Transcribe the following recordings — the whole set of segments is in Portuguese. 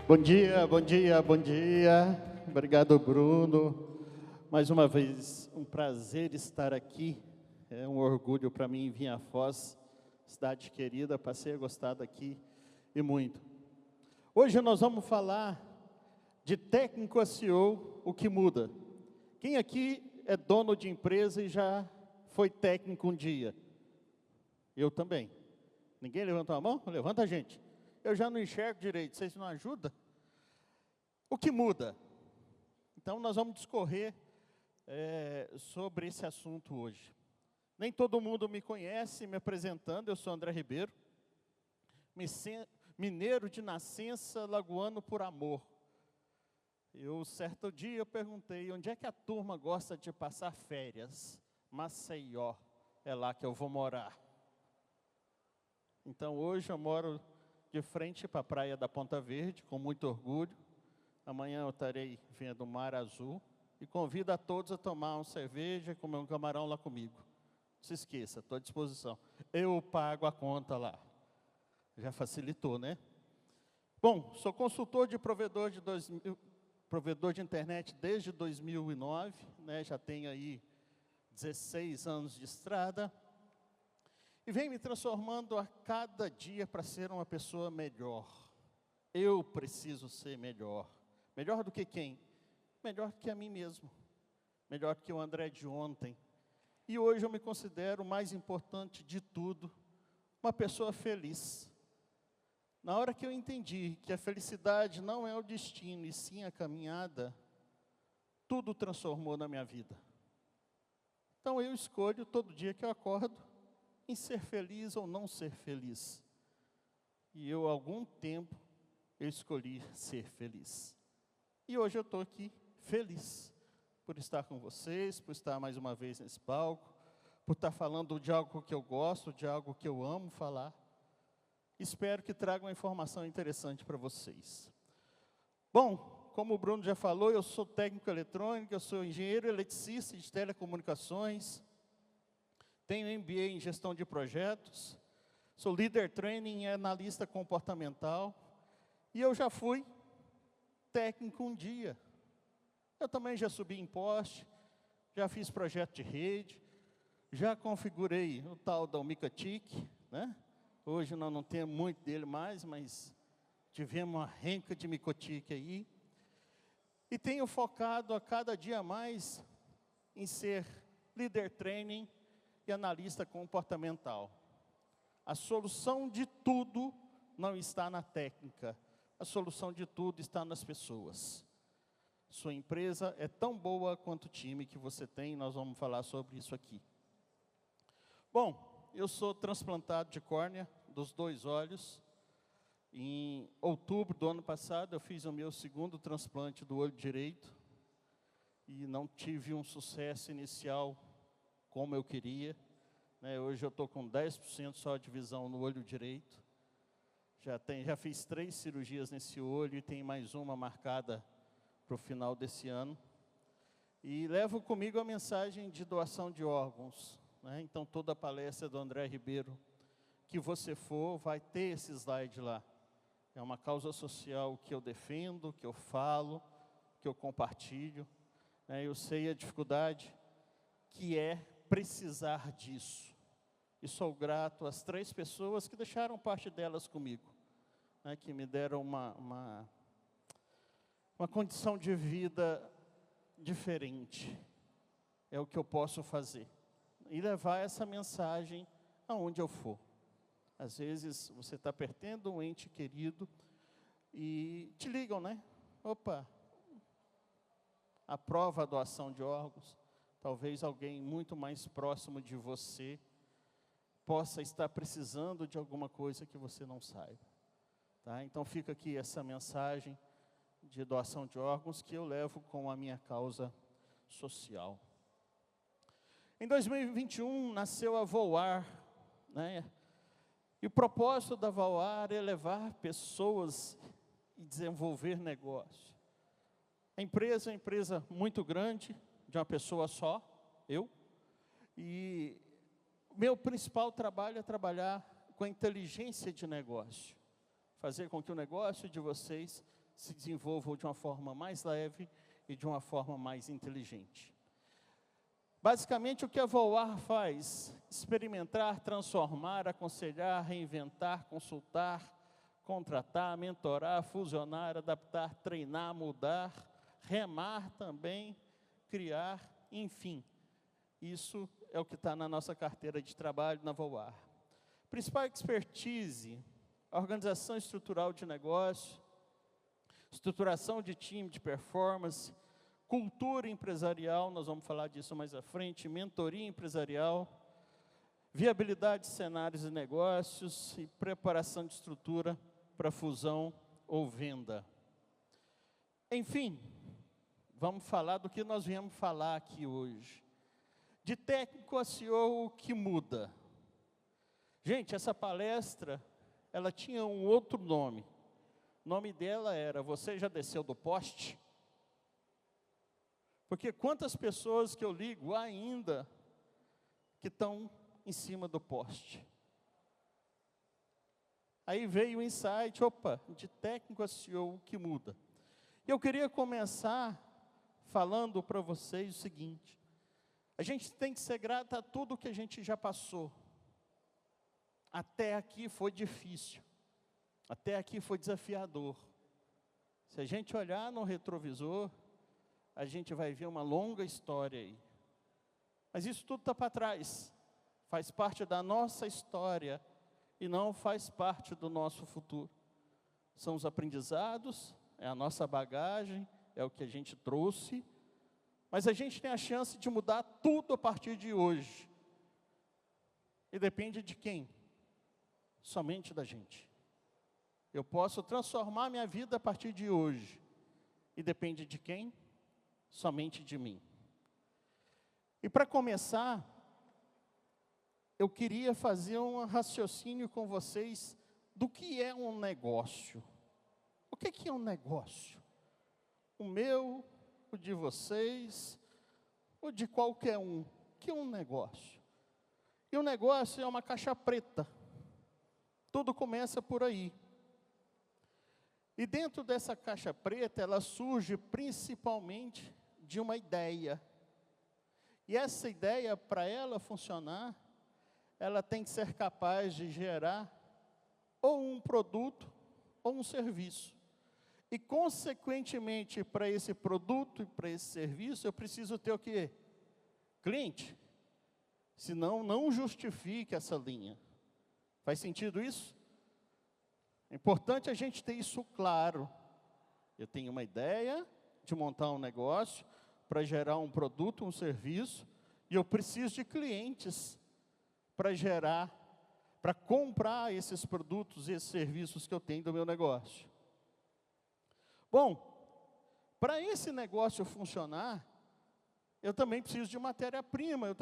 Bom dia, bom dia, bom dia. Obrigado, Bruno. Mais uma vez, um prazer estar aqui. É um orgulho para mim vir a Foz, cidade querida. Passei a gostar daqui e muito. Hoje nós vamos falar de técnico SEO, o que muda. Quem aqui é dono de empresa e já foi técnico um dia? Eu também. Ninguém levantou a mão? Levanta, gente. Eu já não enxergo direito, vocês não ajudam? O que muda? Então, nós vamos discorrer sobre esse assunto hoje. Nem todo mundo me conhece, me apresentando, eu sou André Ribeiro, mineiro de nascença, lagoano por amor. Certo dia, eu perguntei, onde é que a turma gosta de passar férias? Maceió, é lá que eu vou morar. Então, hoje eu moro de frente para a praia da Ponta Verde, com muito orgulho. Amanhã eu estarei vendo o Mar Azul. E convido a todos a tomar uma cerveja e comer um camarão lá comigo. Não se esqueça, estou à disposição. Eu pago a conta lá. Já facilitou, né? Bom, sou consultor de provedor de internet desde 2009, né? Já tenho aí 16 anos de estrada. E venho me transformando a cada dia para ser uma pessoa melhor. Eu preciso ser melhor. Melhor do que quem? Melhor que a mim mesmo. Melhor que o André de ontem. E hoje eu me considero o mais importante de tudo, uma pessoa feliz. Na hora que eu entendi que a felicidade não é o destino, e sim a caminhada, tudo transformou na minha vida. Então eu escolho todo dia que eu acordo, em ser feliz ou não ser feliz. E há algum tempo, eu escolhi ser feliz. E hoje eu estou aqui feliz por estar com vocês, por estar mais uma vez nesse palco, por estar falando de algo que eu gosto, de algo que eu amo falar. Espero que traga uma informação interessante para vocês. Bom, como o Bruno já falou, eu sou técnico eletrônico, eu sou engenheiro eletricista de telecomunicações, tenho MBA em gestão de projetos, sou líder training e analista comportamental, e eu já fui técnico um dia. Eu também já subi em poste, já fiz projeto de rede, já configurei o tal da Micatic, né? Hoje nós não temos muito dele mais, mas tivemos uma renca de Micatic aí. E tenho focado a cada dia mais em ser líder training e analista comportamental. A solução de tudo não está na técnica. A solução de tudo está nas pessoas. Sua empresa é tão boa quanto o time que você tem, nós vamos falar sobre isso aqui. Bom, eu sou transplantado de córnea dos 2 olhos. Em outubro do ano passado, eu fiz o meu segundo transplante do olho direito. E não tive um sucesso inicial como eu queria. Hoje eu estou com 10% só de visão no olho direito. Já fiz 3 cirurgias nesse olho e tem mais uma marcada para o final desse ano. E levo comigo a mensagem de doação de órgãos. Então, toda a palestra do André Ribeiro que você for, vai ter esse slide lá. É uma causa social que eu defendo, que eu falo, que eu compartilho. Eu sei a dificuldade que é precisar disso. E sou grato às 3 pessoas que deixaram parte delas comigo, que me deram uma condição de vida diferente. É o que eu posso fazer. E levar essa mensagem aonde eu for. Às vezes, você está perdendo um ente querido e te ligam, né? Opa, aprova a doação de órgãos. Talvez alguém muito mais próximo de você possa estar precisando de alguma coisa que você não saiba. Tá? Então, fica aqui essa mensagem de doação de órgãos que eu levo com a minha causa social. Em 2021, nasceu a Voar, né? E o propósito da Voar é levar pessoas e desenvolver negócio. A empresa é uma empresa muito grande, de uma pessoa só, eu. E meu principal trabalho é trabalhar com a inteligência de negócio. Fazer com que o negócio de vocês se desenvolvam de uma forma mais leve e de uma forma mais inteligente. Basicamente, o que a Voar faz? Experimentar, transformar, aconselhar, reinventar, consultar, contratar, mentorar, fusionar, adaptar, treinar, mudar, remar também, criar, enfim. Isso é o que está na nossa carteira de trabalho na Voar. Principal expertise, organização estrutural de negócio, estruturação de time de performance, cultura empresarial, nós vamos falar disso mais à frente, mentoria empresarial, viabilidade de cenários e negócios e preparação de estrutura para fusão ou venda. Enfim, vamos falar do que nós viemos falar aqui hoje. De técnico a CEO, o que muda? Gente, essa palestra, ela tinha um outro nome. O nome dela era, você já desceu do poste? Porque quantas pessoas que eu ligo ainda que estão em cima do poste? Aí veio o insight, opa, de técnico a CEO, o que muda? Eu queria começar falando para vocês o seguinte, a gente tem que ser grato a tudo que a gente já passou. Até aqui foi difícil, até aqui foi desafiador. Se a gente olhar no retrovisor, a gente vai ver uma longa história aí. Mas isso tudo está para trás, faz parte da nossa história e não faz parte do nosso futuro. São os aprendizados, é a nossa bagagem, é o que a gente trouxe, mas a gente tem a chance de mudar tudo a partir de hoje. E depende de quem? Somente da gente. Eu posso transformar minha vida a partir de hoje. E depende de quem? Somente de mim. E para começar, eu queria fazer um raciocínio com vocês do que é um negócio. O que é um negócio? O meu, o de vocês, o de qualquer um. O que é um negócio? E o negócio é uma caixa preta. Tudo começa por aí. E dentro dessa caixa preta, ela surge principalmente de uma ideia. E essa ideia, para ela funcionar, ela tem que ser capaz de gerar ou um produto ou um serviço. E, consequentemente, para esse produto e para esse serviço, eu preciso ter o quê? Cliente. Senão, não justifique essa linha. Faz sentido isso? É importante a gente ter isso claro. Eu tenho uma ideia de montar um negócio para gerar um produto, um serviço, e eu preciso de clientes para gerar, para comprar esses produtos e esses serviços que eu tenho do meu negócio. Bom, para esse negócio funcionar, eu também preciso de matéria-prima, eu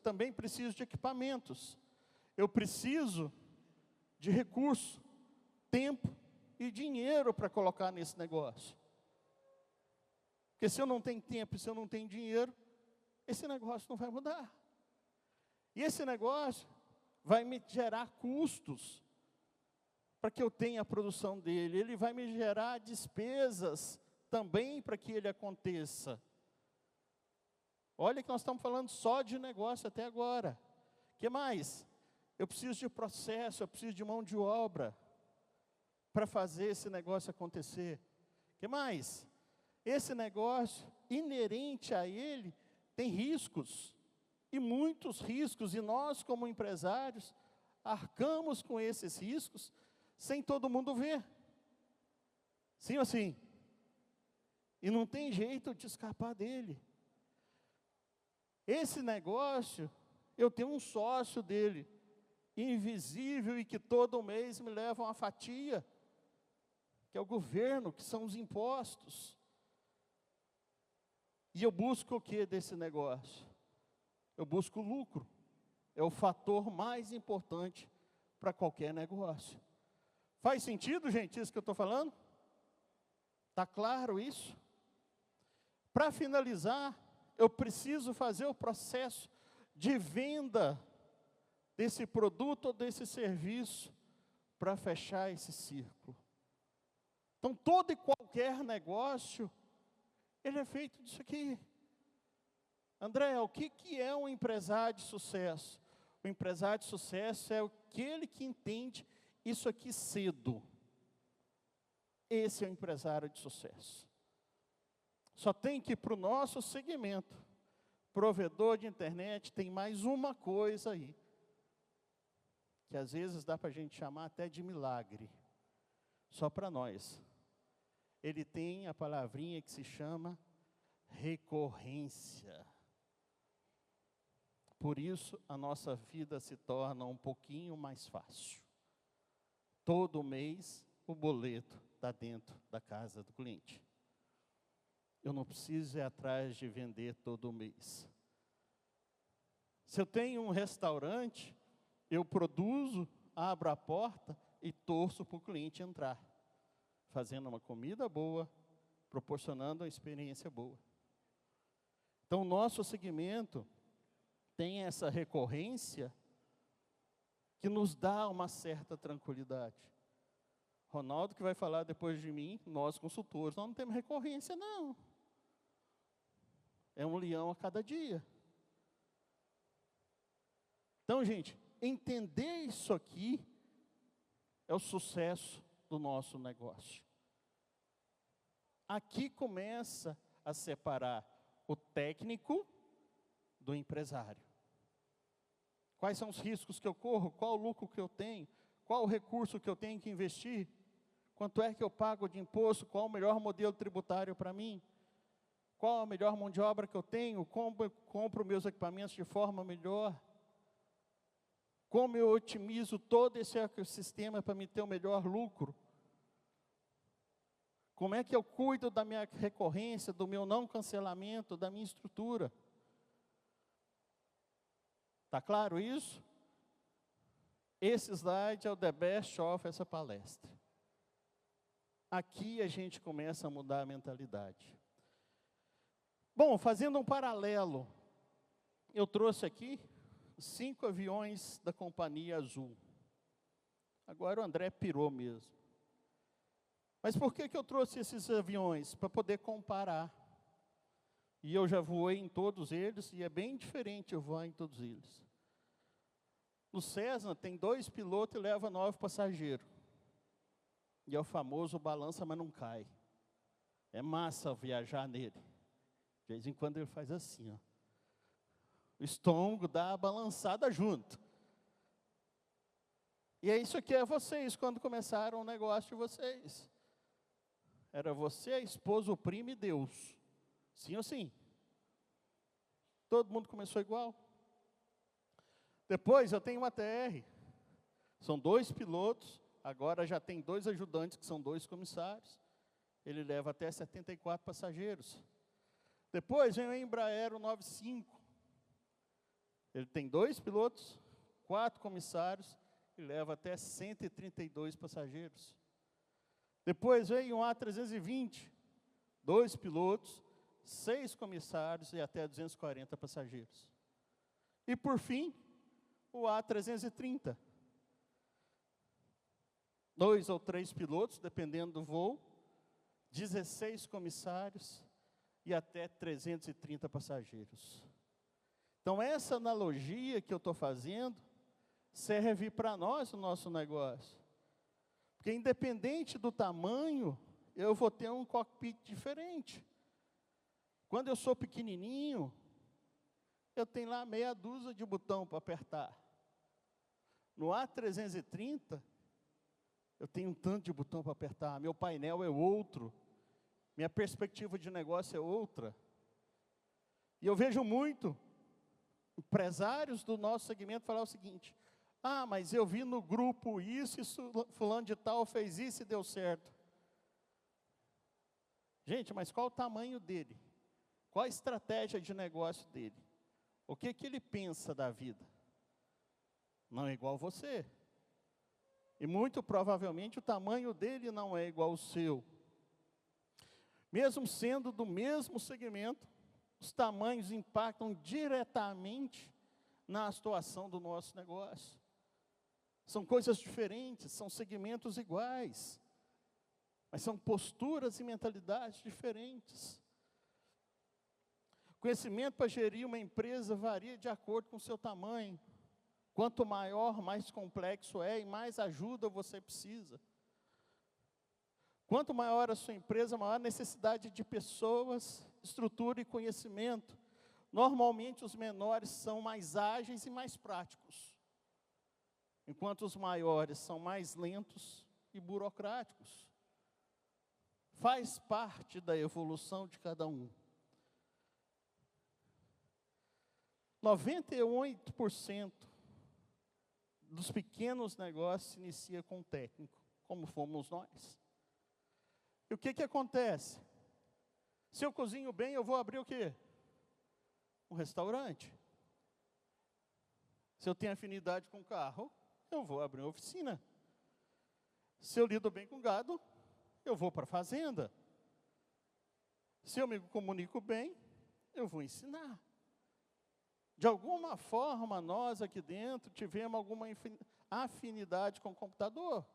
também preciso de equipamentos. Eu preciso de recurso, tempo e dinheiro para colocar nesse negócio. Porque se eu não tenho tempo e se eu não tenho dinheiro, esse negócio não vai mudar. E esse negócio vai me gerar custos para que eu tenha a produção dele. Ele vai me gerar despesas também para que ele aconteça. Olha que nós estamos falando só de negócio até agora. O que mais? Eu preciso de processo, eu preciso de mão de obra para fazer esse negócio acontecer. O que mais? Esse negócio, inerente a ele, tem riscos, e muitos riscos, e nós, como empresários, arcamos com esses riscos, sem todo mundo ver. Sim ou sim? E não tem jeito de escapar dele. Esse negócio, eu tenho um sócio dele, invisível e que todo mês me leva uma fatia, que é o governo, que são os impostos. E eu busco o que desse negócio? Eu busco lucro. É o fator mais importante para qualquer negócio. Faz sentido, gente, isso que eu estou falando? Está claro isso? Para finalizar, eu preciso fazer o processo de venda desse produto ou desse serviço para fechar esse círculo. Então, todo e qualquer qualquer negócio, ele é feito disso aqui. André, o que é um empresário de sucesso? O empresário de sucesso é aquele que entende isso aqui cedo. Esse é o empresário de sucesso. Só tem que ir para o nosso segmento. Provedor de internet tem mais uma coisa aí, que às vezes dá para a gente chamar até de milagre, só para nós. Ele tem a palavrinha que se chama recorrência. Por isso, a nossa vida se torna um pouquinho mais fácil. Todo mês, o boleto está dentro da casa do cliente. Eu não preciso ir atrás de vender todo mês. Se eu tenho um restaurante, eu produzo, abro a porta e torço para o cliente entrar, fazendo uma comida boa, proporcionando uma experiência boa. Então, o nosso segmento tem essa recorrência que nos dá uma certa tranquilidade. Ronaldo, que vai falar depois de mim, nós consultores, nós não temos recorrência, não. É um leão a cada dia. Então, gente, entender isso aqui é o sucesso do nosso negócio. Aqui começa a separar o técnico do empresário. Quais são os riscos que eu corro? Qual o lucro que eu tenho? Qual o recurso que eu tenho que investir? Quanto é que eu pago de imposto? Qual o melhor modelo tributário para mim? Qual a melhor mão de obra que eu tenho? Como eu compro meus equipamentos de forma melhor? Como eu otimizo todo esse ecossistema para me ter o melhor lucro? Como é que eu cuido da minha recorrência, do meu não cancelamento, da minha estrutura? Está claro isso? Esse slide é o the best of essa palestra. Aqui a gente começa a mudar a mentalidade. Bom, fazendo um paralelo, eu trouxe aqui 5 aviões da Companhia Azul. Agora o André pirou mesmo. Mas por que eu trouxe esses aviões? Para poder comparar. E eu já voei em todos eles, e é bem diferente eu voar em todos eles. No Cessna tem 2 pilotos e leva 9 passageiros. E é o famoso balança, mas não cai. É massa viajar nele. De vez em quando ele faz assim, ó. O estômago dá a balançada junto. E é isso que é vocês, quando começaram o negócio de vocês. Era você, a esposa, o primo e Deus. Sim ou sim? Todo mundo começou igual. Depois eu tenho uma TR. São 2 pilotos, agora já tem 2 ajudantes, que são 2 comissários. Ele leva até 74 passageiros. Depois vem o Embraer 95. Ele tem 2 pilotos, 4 comissários, e leva até 132 passageiros. Depois veio um A320, 2 pilotos, 6 comissários e até 240 passageiros. E por fim, o A330. 2 ou 3 pilotos, dependendo do voo, 16 comissários e até 330 passageiros. Então, essa analogia que eu estou fazendo serve para nós no nosso negócio. Porque independente do tamanho, eu vou ter um cockpit diferente. Quando eu sou pequenininho, eu tenho lá meia dúzia de botão para apertar. No A330, eu tenho um tanto de botão para apertar. Meu painel é outro. Minha perspectiva de negócio é outra. E eu vejo muito empresários do nosso segmento falar o seguinte: ah, mas eu vi no grupo isso, fulano de tal fez isso e deu certo. Gente, mas qual o tamanho dele? Qual a estratégia de negócio dele? O que ele pensa da vida? Não é igual você. E muito provavelmente o tamanho dele não é igual ao seu. Mesmo sendo do mesmo segmento, os tamanhos impactam diretamente na situação do nosso negócio. São coisas diferentes, são segmentos iguais. Mas são posturas e mentalidades diferentes. Conhecimento para gerir uma empresa varia de acordo com o seu tamanho. Quanto maior, mais complexo é e mais ajuda você precisa. Quanto maior a sua empresa, maior a necessidade de pessoas, estrutura e conhecimento. Normalmente, os menores são mais ágeis e mais práticos, enquanto os maiores são mais lentos e burocráticos. Faz parte da evolução de cada um. 98% dos pequenos negócios se inicia com um técnico, como fomos nós. E o que acontece? Se eu cozinho bem, eu vou abrir o quê? Um restaurante. Se eu tenho afinidade com carro, eu vou abrir uma oficina. Se eu lido bem com gado, eu vou para a fazenda. Se eu me comunico bem, eu vou ensinar. De alguma forma, nós aqui dentro tivemos alguma afinidade com o computador.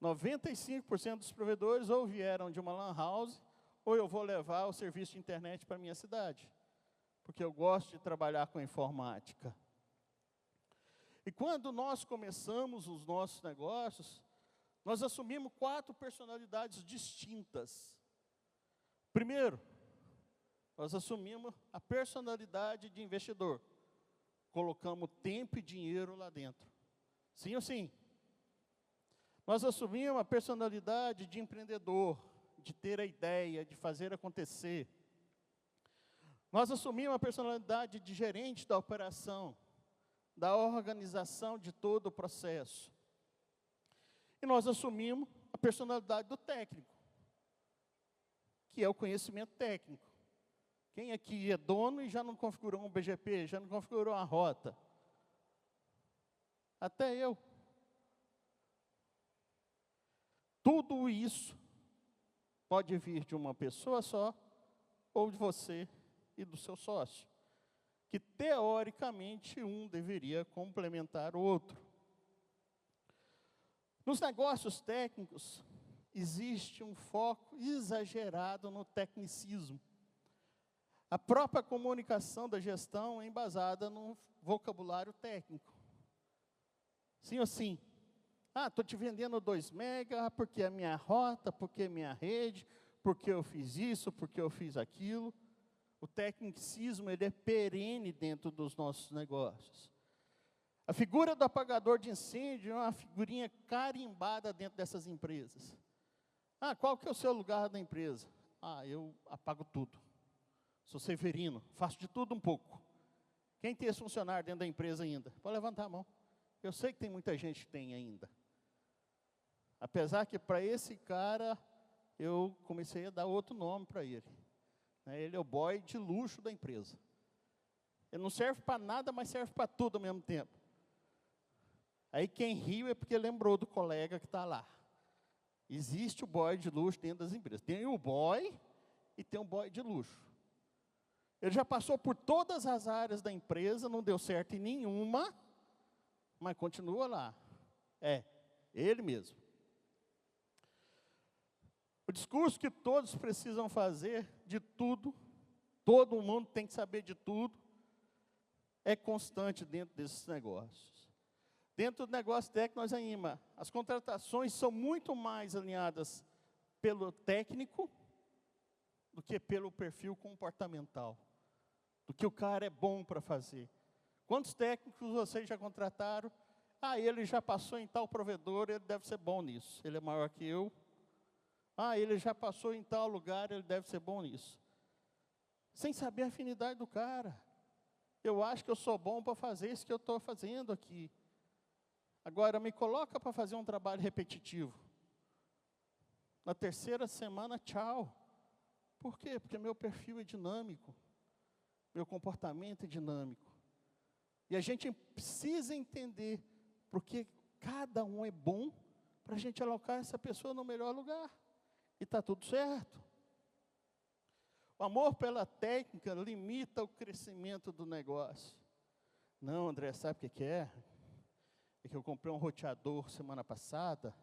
95% dos provedores ou vieram de uma lan house, ou eu vou levar o serviço de internet para a minha cidade, porque eu gosto de trabalhar com informática. E quando nós começamos os nossos negócios, nós assumimos 4 personalidades distintas. Primeiro, nós assumimos a personalidade de investidor. Colocamos tempo e dinheiro lá dentro. Sim ou sim? Nós assumimos a personalidade de empreendedor, de ter a ideia, de fazer acontecer. Nós assumimos a personalidade de gerente da operação, da organização de todo o processo. E nós assumimos a personalidade do técnico, que é o conhecimento técnico. Quem aqui é dono e já não configurou um BGP, já não configurou uma rota? Até eu. Tudo isso pode vir de uma pessoa só, ou de você e do seu sócio, que teoricamente um deveria complementar o outro. Nos negócios técnicos, existe um foco exagerado no tecnicismo. A própria comunicação da gestão é embasada no vocabulário técnico. Sim ou sim? Estou te vendendo 2 mega, porque é minha rota, porque é minha rede, porque eu fiz isso, porque eu fiz aquilo. O tecnicismo, ele é perene dentro dos nossos negócios. A figura do apagador de incêndio é uma figurinha carimbada dentro dessas empresas. Qual que é o seu lugar da empresa? Eu apago tudo. Sou severino, faço de tudo um pouco. Quem tem esse funcionário dentro da empresa ainda? Pode levantar a mão. Eu sei que tem muita gente que tem ainda. Apesar que para esse cara, eu comecei a dar outro nome para ele. Ele é o boy de luxo da empresa. Ele não serve para nada, mas serve para tudo ao mesmo tempo. Aí quem riu é porque lembrou do colega que está lá. Existe o boy de luxo dentro das empresas. Tem o boy e tem o boy de luxo. Ele já passou por todas as áreas da empresa, não deu certo em nenhuma, mas continua lá. Ele mesmo. O discurso que todos precisam fazer de tudo, todo mundo tem que saber de tudo, é constante dentro desses negócios. Dentro do negócio técnico, nós ainda, as contratações são muito mais alinhadas pelo técnico do que pelo perfil comportamental, do que o cara é bom para fazer. Quantos técnicos vocês já contrataram? Ele já passou em tal provedor, ele deve ser bom nisso, ele é maior que eu. Ele já passou em tal lugar, ele deve ser bom nisso. Sem saber a afinidade do cara. Eu acho que eu sou bom para fazer isso que eu estou fazendo aqui. Agora, me coloca para fazer um trabalho repetitivo. Na 3ª semana, tchau. Por quê? Porque meu perfil é dinâmico. Meu comportamento é dinâmico. E a gente precisa entender porque cada um é bom para a gente alocar essa pessoa no melhor lugar. E está tudo certo. O amor pela técnica limita o crescimento do negócio. Não, André, sabe o que é? É que eu comprei um roteador semana passada.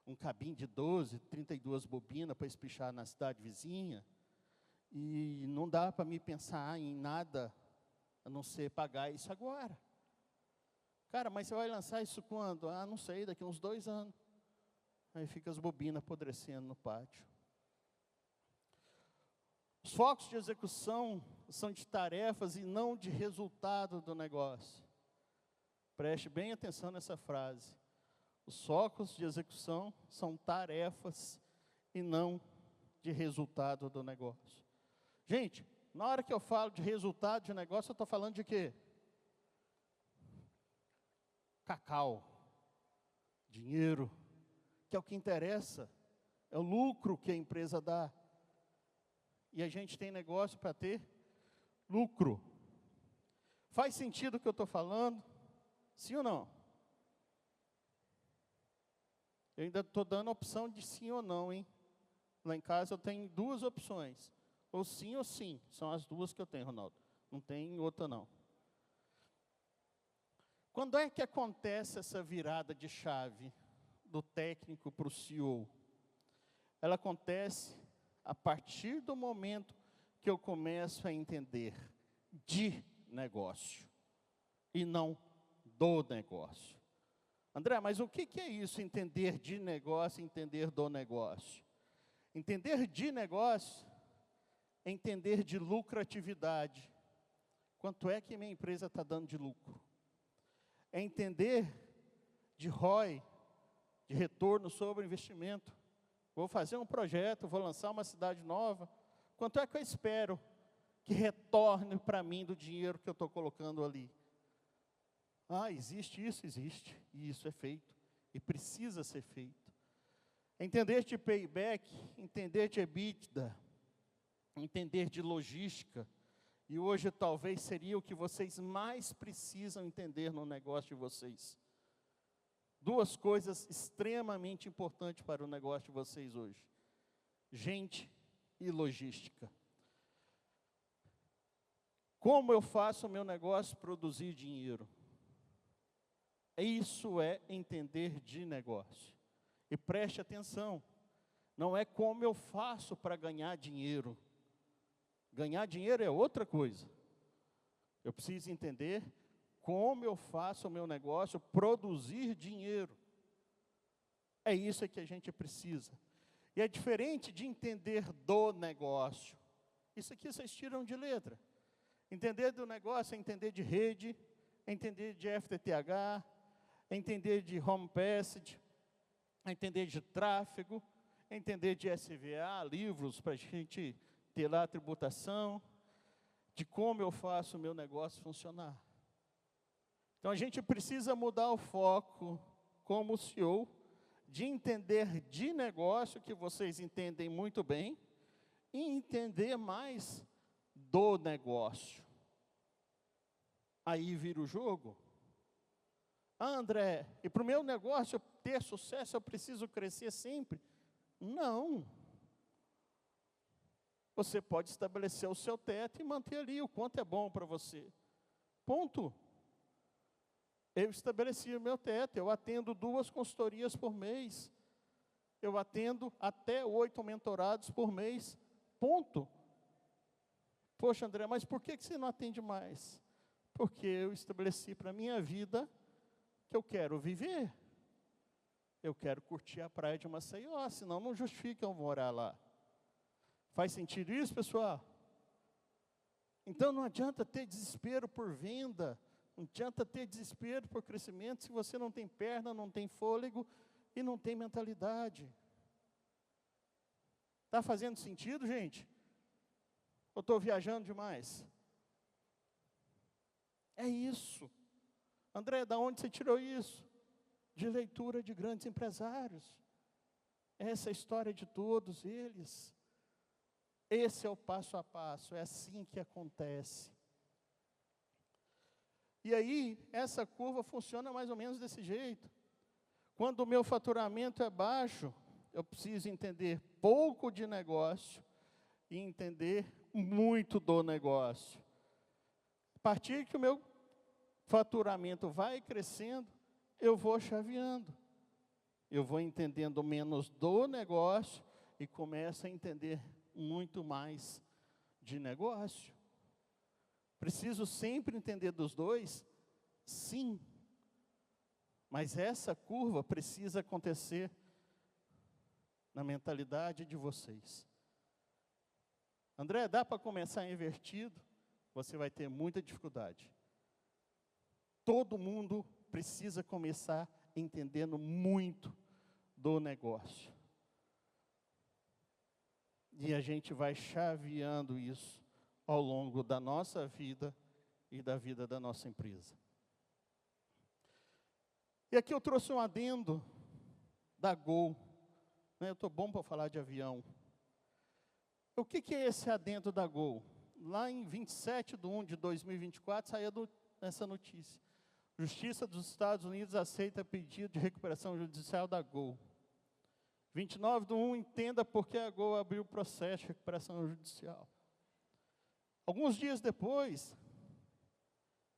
um cabinho de 12, 32 bobinas para espichar na cidade vizinha, e não dá para me pensar em nada, a não ser pagar isso agora. Cara, mas você vai lançar isso quando? Ah, não sei, daqui uns 2 anos. Aí fica as bobinas apodrecendo no pátio. Os focos de execução são de tarefas e não de resultado do negócio. Preste bem atenção nessa frase. Os focos de execução são tarefas e não de resultado do negócio. Gente, na hora que eu falo de resultado de negócio, eu estou falando de quê? Cacau, dinheiro, que é o que interessa, é o lucro que a empresa dá. E a gente tem negócio para ter lucro. Faz sentido o que eu estou falando? Sim ou não? Eu ainda estou dando a opção de sim ou não, hein? Lá em casa eu tenho 2 opções. Ou sim, são as 2 que eu tenho, Ronaldo. Não tem outra não. Quando é que acontece essa virada de chave do técnico para o CEO? Ela acontece a partir do momento que eu começo a entender de negócio e não do negócio. André, mas o que é isso, entender de negócio e entender do negócio? Entender de negócio é entender de lucratividade. Quanto é que minha empresa está dando de lucro? É entender de ROI, de retorno sobre investimento. Vou fazer um projeto, vou lançar uma cidade nova. Quanto é que eu espero que retorne para mim do dinheiro que eu estou colocando ali? Ah, existe isso? Existe. E isso é feito. E precisa ser feito. Entender de payback, entender de EBITDA, entender de logística. E hoje talvez seria o que vocês mais precisam entender no negócio de vocês. 2 coisas extremamente importantes para o negócio de vocês hoje. Gente e logística. Como eu faço o meu negócio produzir dinheiro? Isso é entender de negócio. E preste atenção, não é como eu faço para ganhar dinheiro. Ganhar dinheiro é outra coisa. Eu preciso entender como eu faço o meu negócio produzir dinheiro. É isso que a gente precisa. E é diferente de entender do negócio. Isso aqui vocês tiram de letra. Entender do negócio é entender de rede, é entender de FTTH, é entender de home passage, é entender de tráfego, é entender de SVA, livros para a gente ter lá a tributação, de como eu faço o meu negócio funcionar. Então, a gente precisa mudar o foco como CEO, de entender de negócio, que vocês entendem muito bem, e entender mais do negócio. Aí vira o jogo. Ah, André, e para o meu negócio ter sucesso, eu preciso crescer sempre? Não. Você pode estabelecer o seu teto e manter ali o quanto é bom para você. Ponto. Eu estabeleci o meu teto, eu atendo 2 consultorias por mês. Eu atendo até 8 mentorados por mês. Ponto. Poxa, André, mas por que você não atende mais? Porque eu estabeleci para a minha vida que eu quero viver. Eu quero curtir a praia de Maceió, senão não justifica eu morar lá. Faz sentido isso, pessoal? Então não adianta ter desespero por venda, não adianta ter desespero por crescimento se você não tem perna, não tem fôlego e não tem mentalidade. Está fazendo sentido, gente? Ou estou viajando demais? É isso. André, da onde você tirou isso? De leitura de grandes empresários. Essa é a história de todos eles. Esse é o passo a passo, é assim que acontece. E aí, essa curva funciona mais ou menos desse jeito. Quando o meu faturamento é baixo, eu preciso entender pouco de negócio e entender muito do negócio. A partir que o meu faturamento vai crescendo, eu vou chaveando. eu vou entendendo menos do negócio e começo a entender muito mais de negócio. Preciso sempre entender dos dois? Sim. Mas essa curva precisa acontecer na mentalidade de vocês. André, dá para começar invertido? Você vai ter muita dificuldade. Todo mundo precisa começar entendendo muito do negócio. E a gente vai chaveando isso ao longo da nossa vida e da vida da nossa empresa. E aqui eu trouxe um adendo da Gol. Eu estou bom para falar de avião. O que é esse adendo da Gol? Lá em 27/1/2024, saía essa notícia. Justiça dos Estados Unidos aceita pedido de recuperação judicial da Gol. 29/1, entenda por que a Gol abriu o processo de recuperação judicial. Alguns dias depois,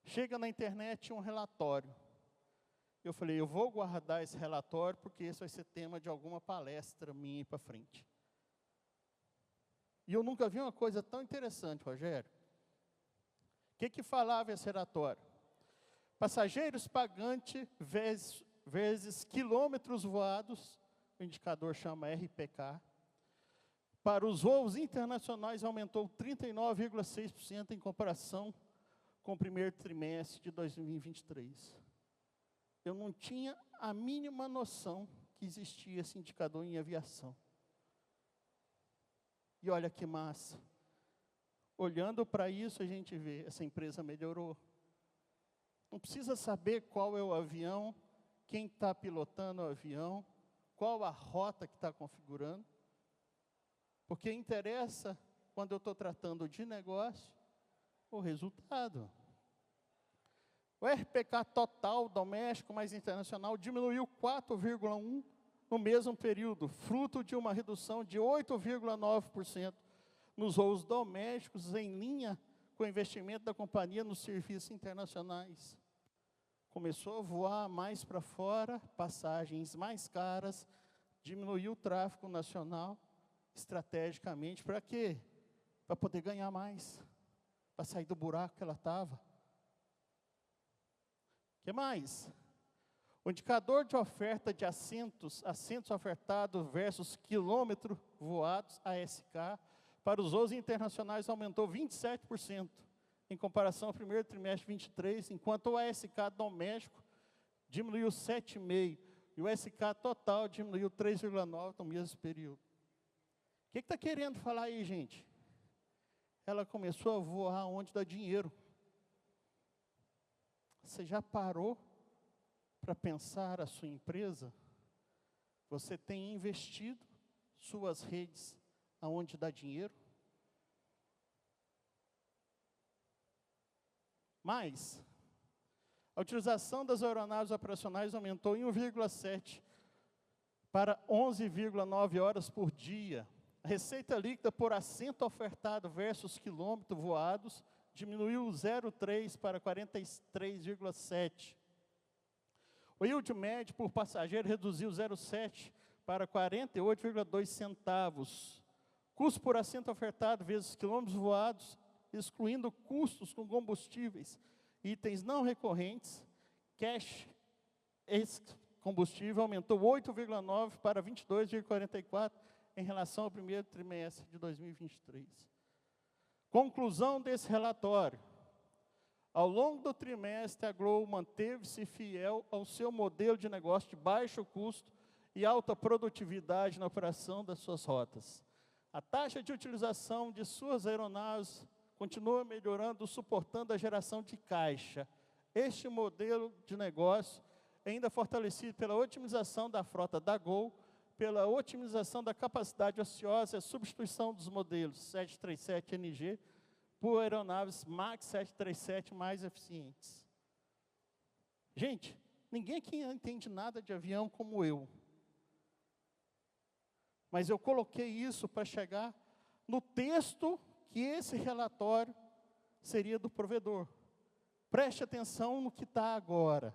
chega na internet um relatório. Eu falei, eu vou guardar esse relatório, porque esse vai ser tema de alguma palestra minha para frente. E eu nunca vi uma coisa tão interessante, Rogério. O que falava esse relatório? Passageiros pagantes vezes quilômetros voados, o indicador chama RPK, para os voos internacionais aumentou 39,6% em comparação com o primeiro trimestre de 2023. Eu não tinha a mínima noção que existia esse indicador em aviação. E olha que massa. Olhando para isso, a gente vê, essa empresa melhorou. Não precisa saber qual é o avião, quem está pilotando o avião, qual a rota que está configurando. Porque interessa, quando eu estou tratando de negócio, o resultado. O RPK total doméstico mais internacional diminuiu 4,1% no mesmo período, fruto de uma redução de 8,9% nos voos domésticos em linha com o investimento da companhia nos serviços internacionais. Começou a voar mais para fora, passagens mais caras, diminuiu o tráfego nacional, estrategicamente, para quê? Para poder ganhar mais, para sair do buraco que ela estava. O que mais? O indicador de oferta de assentos ofertados versus quilômetros voados, ASK, para os voos internacionais aumentou 27%, em comparação ao primeiro trimestre de 23, enquanto o ASK doméstico diminuiu 7,5%, e o SK total diminuiu 3,9% no mesmo período. O que está querendo falar aí, gente? Ela começou a voar onde dá dinheiro. Você já parou para pensar a sua empresa? Você tem investido suas redes aonde dá dinheiro? Mas a utilização das aeronaves operacionais aumentou em 1,7 para 11,9 horas por dia. A receita líquida por assento ofertado versus quilômetros voados diminuiu 0,3 para 43,7. O yield médio por passageiro reduziu 0,7 para 48,2 centavos. Custo por assento ofertado vezes quilômetros voados, excluindo custos com combustíveis, itens não recorrentes, cash ex-combustível aumentou 8,9 para 22,44 em relação ao primeiro trimestre de 2023. Conclusão desse relatório. Ao longo do trimestre, a Gol manteve-se fiel ao seu modelo de negócio de baixo custo e alta produtividade na operação das suas rotas. A taxa de utilização de suas aeronaves continua melhorando, suportando a geração de caixa. Este modelo de negócio é ainda fortalecido pela otimização da frota da Gol, pela otimização da capacidade ociosa e a substituição dos modelos 737NG por aeronaves MAX 737 mais eficientes. Gente, ninguém aqui entende nada de avião como eu. Mas eu coloquei isso para chegar no texto que esse relatório seria do provedor. Preste atenção no que está agora.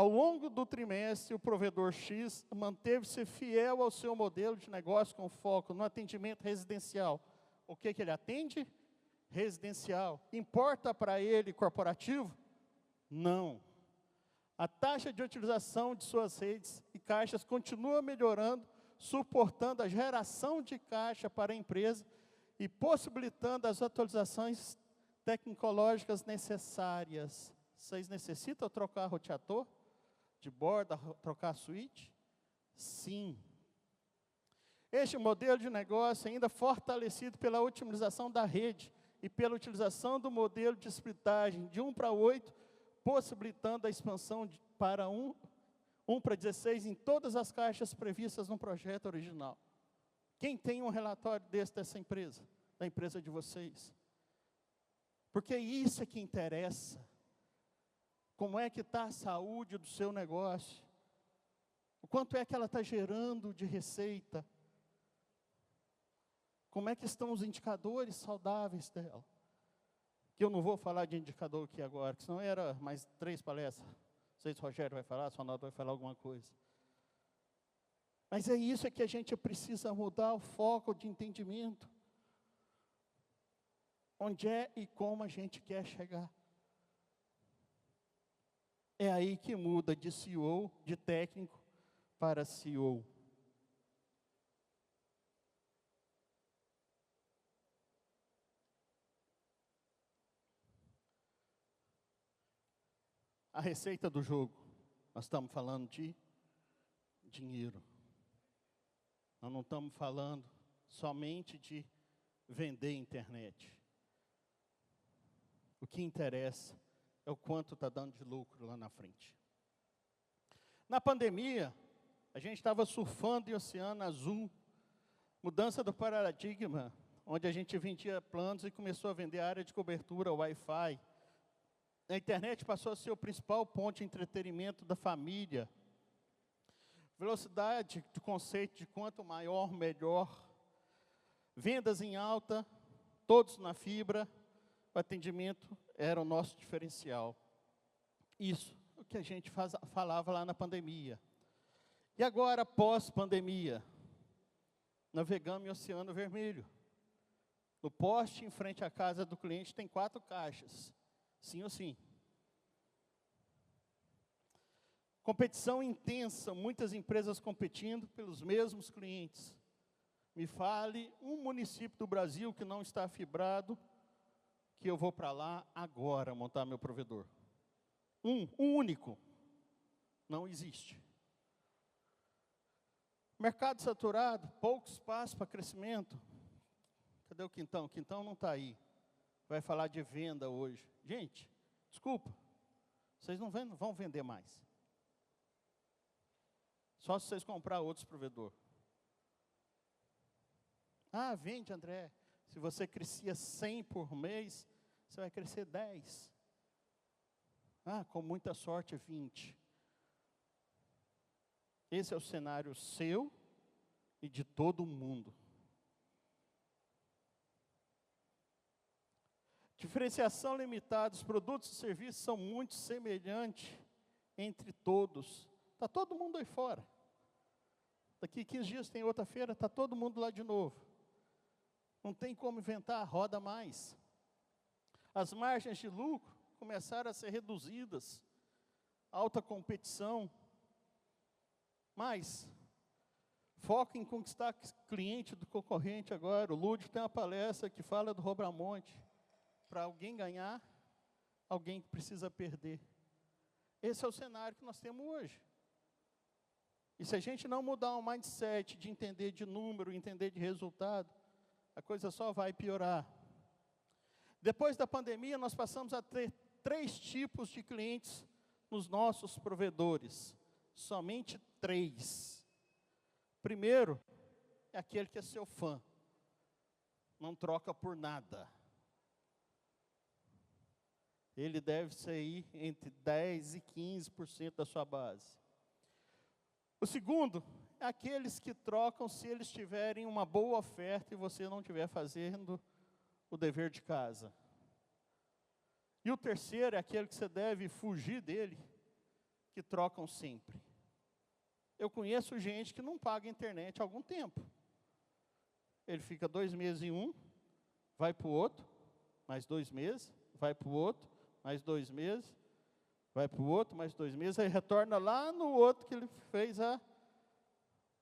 Ao longo do trimestre, o provedor X manteve-se fiel ao seu modelo de negócio com foco no atendimento residencial. O que ele atende? Residencial. Importa para ele corporativo? Não. A taxa de utilização de suas redes e caixas continua melhorando, suportando a geração de caixa para a empresa e possibilitando as atualizações tecnológicas necessárias. Vocês necessitam trocar roteador de borda, trocar switch? Sim. Este modelo de negócio é ainda fortalecido pela otimização da rede e pela utilização do modelo de splitagem de 1:8, possibilitando a expansão para 1:16 em todas as caixas previstas no projeto original. Quem tem um relatório dessa empresa? Da empresa de vocês? Porque isso é que interessa. Como é que está a saúde do seu negócio? O quanto é que ela está gerando de receita? Como é que estão os indicadores saudáveis dela? Que eu não vou falar de indicador aqui agora, que senão era mais 3 palestras. Não sei se o Rogério vai falar, se o Ronaldo vai falar alguma coisa. Mas é isso que a gente precisa mudar o foco de entendimento. Onde é e como a gente quer chegar. É aí que muda de CEO, de técnico, para CEO. A receita do jogo, nós estamos falando de dinheiro. Nós não estamos falando somente de vender internet. O que interessa é o quanto está dando de lucro lá na frente. Na pandemia, a gente estava surfando em oceano azul, mudança do paradigma, onde a gente vendia planos e começou a vender área de cobertura, Wi-Fi. A internet passou a ser o principal ponto de entretenimento da família. Velocidade de conceito de quanto maior, melhor. Vendas em alta, todos na fibra. O atendimento era o nosso diferencial. Isso, o que a gente falava lá na pandemia. E agora, pós-pandemia, navegamos em Oceano Vermelho. No poste, em frente à casa do cliente, tem 4 caixas. Sim ou sim? Competição intensa, muitas empresas competindo pelos mesmos clientes. Me fale um município do Brasil que não está fibrado, que eu vou para lá agora montar meu provedor. Um único. Não existe. Mercado saturado, pouco espaço para crescimento. Cadê o Quintão? O Quintão não está aí. Vai falar de venda hoje. Gente, desculpa, vocês não vão vender mais. Só se vocês comprar outros provedores. Ah, vende, André. Se você crescia 100 por mês, você vai crescer 10. Ah, com muita sorte, 20. Esse é o cenário seu e de todo mundo. Diferenciação limitada, os produtos e serviços são muito semelhantes entre todos. Está todo mundo aí fora. Daqui 15 dias tem outra feira, está todo mundo lá de novo. Não tem como inventar a roda mais. As margens de lucro começaram a ser reduzidas. Alta competição. Mas, foco em conquistar cliente do concorrente agora. O Lúdio tem uma palestra que fala do Robramonte. Para alguém ganhar, alguém precisa perder. Esse é o cenário que nós temos hoje. E se a gente não mudar o mindset de entender de número, entender de resultado, a coisa só vai piorar. Depois da pandemia, nós passamos a ter 3 tipos de clientes nos nossos provedores. Somente 3. Primeiro, é aquele que é seu fã. Não troca por nada. Ele deve sair entre 10% e 15% da sua base. O segundo é aqueles que trocam se eles tiverem uma boa oferta e você não estiver fazendo o dever de casa. E o terceiro é aquele que você deve fugir dele que trocam sempre. Eu conheço gente que não paga internet há algum tempo. Ele fica 2 meses em um, vai para o outro, mais 2 meses, vai para o outro, mais 2 meses, vai para o outro, mais 2 meses, aí retorna lá no outro que ele fez há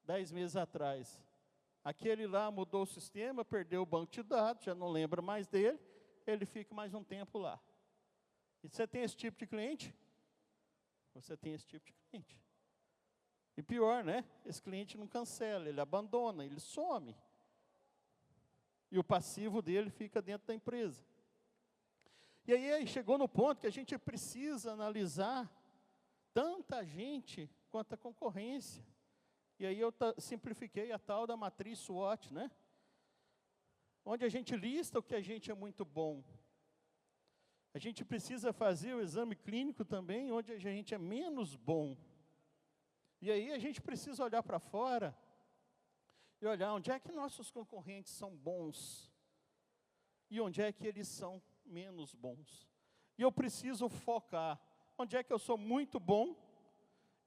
10 meses atrás. Aquele lá mudou o sistema, perdeu o banco de dados, já não lembra mais dele, ele fica mais um tempo lá. E você tem esse tipo de cliente? Você tem esse tipo de cliente. E pior, né? Esse cliente não cancela, ele abandona, ele some. E o passivo dele fica dentro da empresa. E aí chegou no ponto que a gente precisa analisar tanta gente quanto a concorrência. E aí eu simplifiquei a tal da matriz SWOT, né? Onde a gente lista o que a gente é muito bom. A gente precisa fazer o exame clínico também, onde a gente é menos bom. E aí a gente precisa olhar para fora e olhar onde é que nossos concorrentes são bons e onde é que eles são menos bons. E eu preciso focar onde é que eu sou muito bom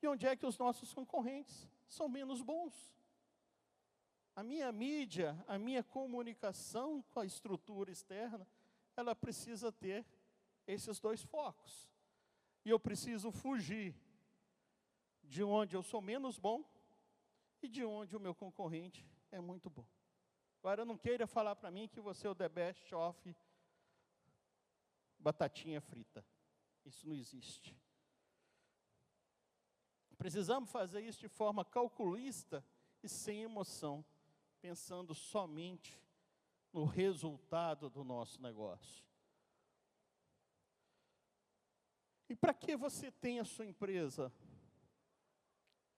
e onde é que os nossos concorrentes são menos bons. A minha mídia, a minha comunicação com a estrutura externa, ela precisa ter esses 2 focos. E eu preciso fugir de onde eu sou menos bom e de onde o meu concorrente é muito bom. Agora, não queira falar para mim que você é o the best of batatinha frita. Isso não existe. Precisamos fazer isso de forma calculista e sem emoção, pensando somente no resultado do nosso negócio. E para que você tem a sua empresa?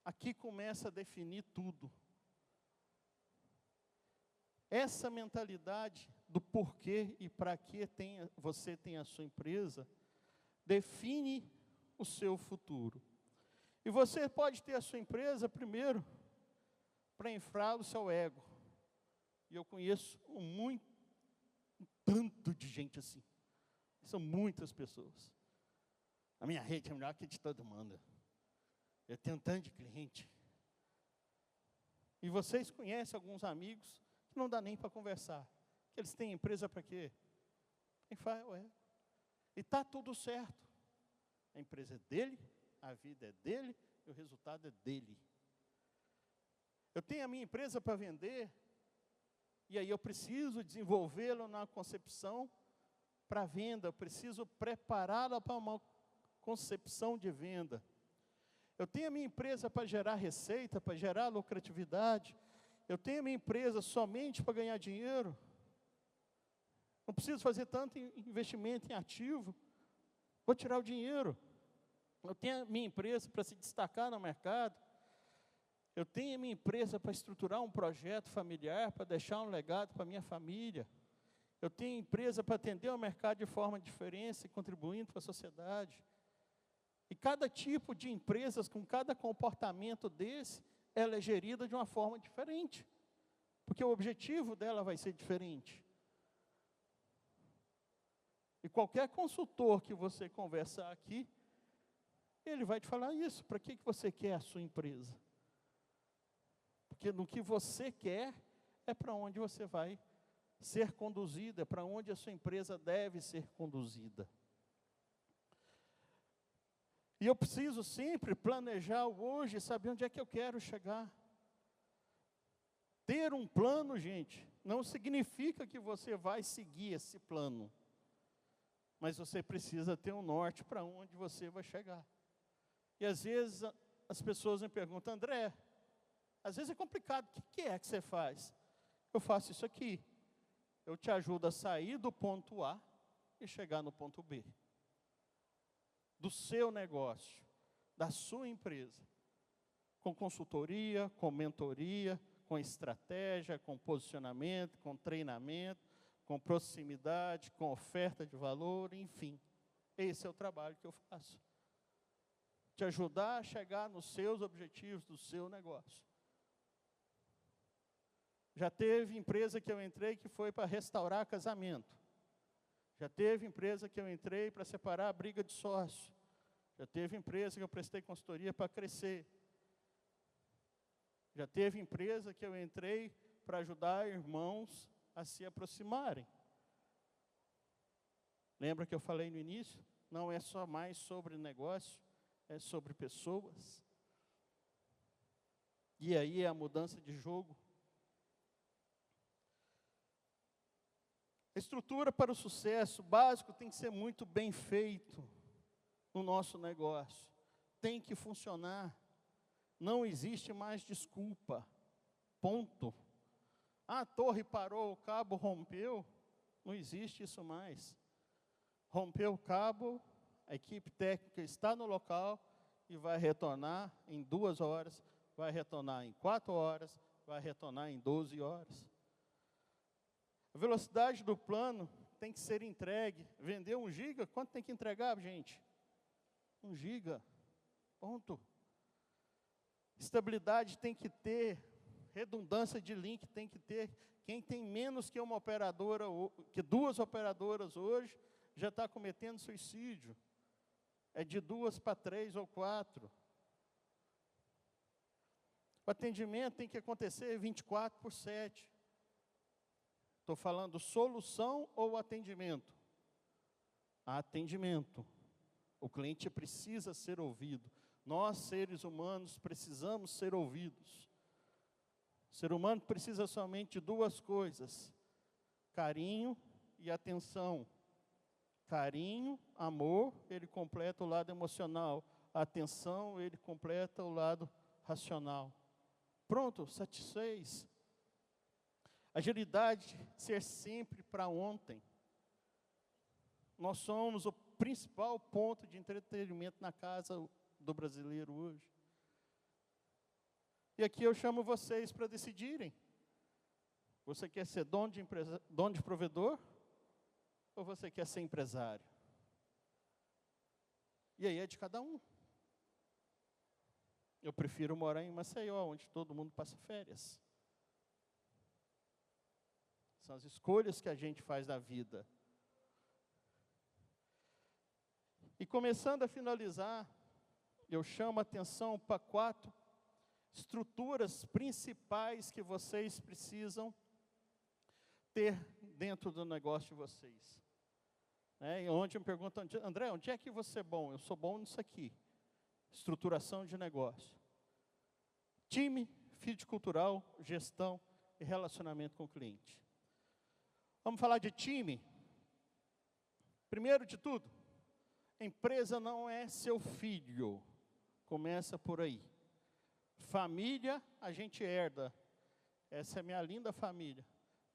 Aqui começa a definir tudo. Essa mentalidade do porquê e para que você tem a sua empresa, define o seu futuro. E você pode ter a sua empresa, primeiro, para inflar o seu ego. E eu conheço um tanto de gente assim. São muitas pessoas. A minha rede é melhor que a de todo mundo. Eu tenho um tanto de cliente. E vocês conhecem alguns amigos que não dá nem para conversar. Que eles têm empresa para quê? E está tudo certo. A empresa é dele, a vida é dele, e o resultado é dele. Eu tenho a minha empresa para vender, e aí eu preciso desenvolvê-la na concepção para venda, eu preciso prepará-la para uma concepção de venda. Eu tenho a minha empresa para gerar receita, para gerar lucratividade. Eu tenho a minha empresa somente para ganhar dinheiro. Não preciso fazer tanto investimento em ativo. Vou tirar o dinheiro. Eu tenho a minha empresa para se destacar no mercado. Eu tenho a minha empresa para estruturar um projeto familiar, para deixar um legado para a minha família. Eu tenho empresa para atender o mercado de forma diferente, contribuindo para a sociedade. E cada tipo de empresas, com cada comportamento desse, ela é gerida de uma forma diferente. Porque o objetivo dela vai ser diferente. E qualquer consultor que você conversar aqui, ele vai te falar isso. Para que você quer a sua empresa? Porque no que você quer, é para onde você vai ser conduzido, é para onde a sua empresa deve ser conduzida. E eu preciso sempre planejar o hoje, saber onde é que eu quero chegar. Ter um plano, gente, não significa que você vai seguir esse plano. Mas você precisa ter um norte para onde você vai chegar. E às vezes as pessoas me perguntam, André, às vezes é complicado, o que é que você faz? Eu faço isso aqui. Eu te ajudo a sair do ponto A e chegar no ponto B. Do seu negócio, da sua empresa. Com consultoria, com mentoria, com estratégia, com posicionamento, com treinamento, com proximidade, com oferta de valor, enfim. Esse é o trabalho que eu faço. Te ajudar a chegar nos seus objetivos do seu negócio. Já teve empresa que eu entrei que foi para restaurar casamento. Já teve empresa que eu entrei para separar a briga de sócio. Já teve empresa que eu prestei consultoria para crescer. Já teve empresa que eu entrei para ajudar irmãos a se aproximarem. Lembra que eu falei no início? Não é só mais sobre negócio, é sobre pessoas. E aí é a mudança de jogo. A estrutura para o sucesso básico tem que ser muito bem feito no nosso negócio. Tem que funcionar. Não existe mais desculpa. Ponto. Ah, a torre parou, o cabo rompeu. Não existe isso mais. Rompeu o cabo, a equipe técnica está no local e vai retornar em 2 horas, vai retornar em 4 horas, vai retornar em 12 horas. A velocidade do plano tem que ser entregue. Vender 1 giga, quanto tem que entregar, gente? 1 giga. Ponto. Estabilidade tem que ter, redundância de link tem que ter. Quem tem menos que uma operadora, que 2 operadoras hoje, já está cometendo suicídio. É de 2 para 3 ou 4. O atendimento tem que acontecer 24/7. Estou falando solução ou atendimento? Atendimento. O cliente precisa ser ouvido. Nós, seres humanos, precisamos ser ouvidos. O ser humano precisa somente de 2 coisas: carinho e atenção. Carinho, amor, ele completa o lado emocional. Atenção, ele completa o lado racional. Pronto, satisfez. Agilidade, ser sempre para ontem. Nós somos o principal ponto de entretenimento na casa do brasileiro hoje. E aqui eu chamo vocês para decidirem. Você quer ser dono de provedor? Ou você quer ser empresário? E aí é de cada um. Eu prefiro morar em Maceió, onde todo mundo passa férias. São as escolhas que a gente faz na vida. E começando a finalizar, eu chamo a atenção para 4 estruturas principais que vocês precisam ter dentro do negócio de vocês. E onde me perguntam, André, onde é que você é bom? Eu sou bom nisso aqui. Estruturação de negócio. Time, feed cultural, gestão e relacionamento com o cliente. Vamos falar de time? Primeiro de tudo, a empresa não é seu filho. Começa por aí. Família, a gente herda. Essa é a minha linda família.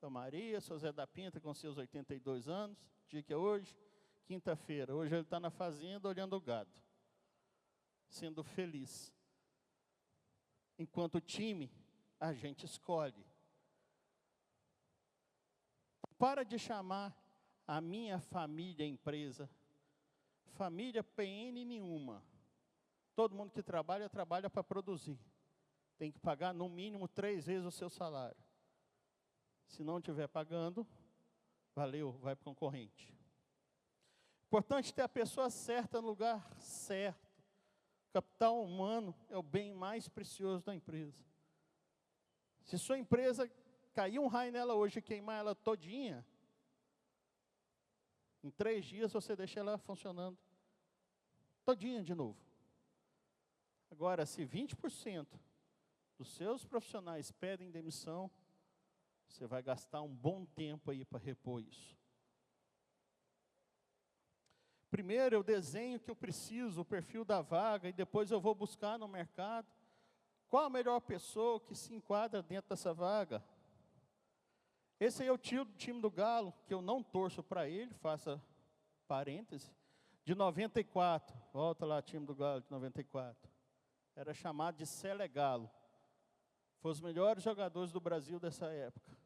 Da Maria, seu Zé da Pinta, com seus 82 anos. Dia que é hoje? Quinta-feira. Hoje ele está na fazenda olhando o gado. Sendo feliz. Enquanto time, a gente escolhe. Para de chamar a minha família empresa. Família PN nenhuma. Todo mundo que trabalha para produzir. Tem que pagar no mínimo 3 vezes o seu salário. Se não estiver pagando, valeu, vai para o concorrente. Importante ter a pessoa certa no lugar certo. Capital humano é o bem mais precioso da empresa. Se sua empresa cair um raio nela hoje e queimar ela todinha, em 3 dias você deixa ela funcionando todinha de novo. Agora, se 20% dos seus profissionais pedem demissão, você vai gastar um bom tempo aí para repor isso. Primeiro eu desenho o que eu preciso, o perfil da vaga, e depois eu vou buscar no mercado qual a melhor pessoa que se enquadra dentro dessa vaga. Esse aí é o time do Galo, que eu não torço para ele, faça parêntese, de 94, volta lá, time do Galo de 94. Era chamado de Selegalo. Foi os melhores jogadores do Brasil dessa época.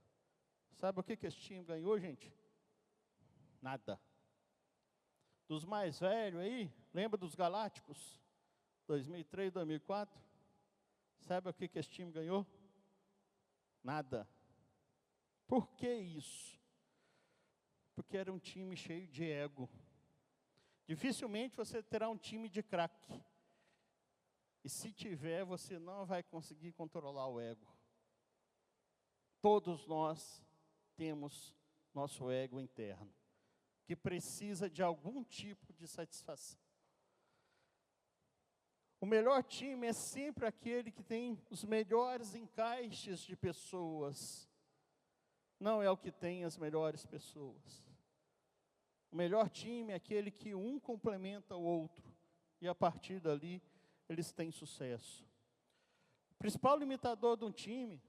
Sabe o que esse time ganhou, gente? Nada. Dos mais velhos aí, lembra dos Galácticos? 2003, 2004? Sabe o que esse time ganhou? Nada. Por que isso? Porque era um time cheio de ego. Dificilmente você terá um time de craque. E se tiver, você não vai conseguir controlar o ego. Todos nós temos nosso ego interno, que precisa de algum tipo de satisfação. O melhor time é sempre aquele que tem os melhores encaixes de pessoas. Não é o que tem as melhores pessoas. O melhor time é aquele que um complementa o outro. E a partir dali, eles têm sucesso. O principal limitador de um time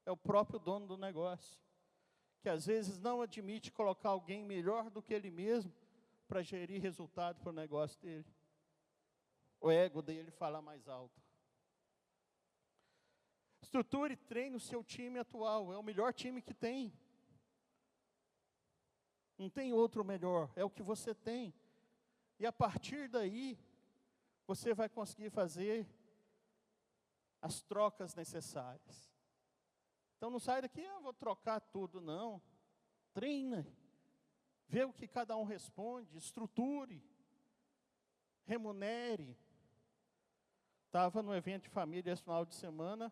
é o próprio dono do negócio, que às vezes não admite colocar alguém melhor do que ele mesmo para gerir resultado para o negócio dele. O ego dele fala mais alto. Estruture e treine o seu time atual, é o melhor time que tem. Não tem outro melhor, é o que você tem. E a partir daí, você vai conseguir fazer as trocas necessárias. Então não sai daqui, eu vou trocar tudo, não. Treina, vê o que cada um responde, estruture, remunere. Estava no evento de família esse final de semana,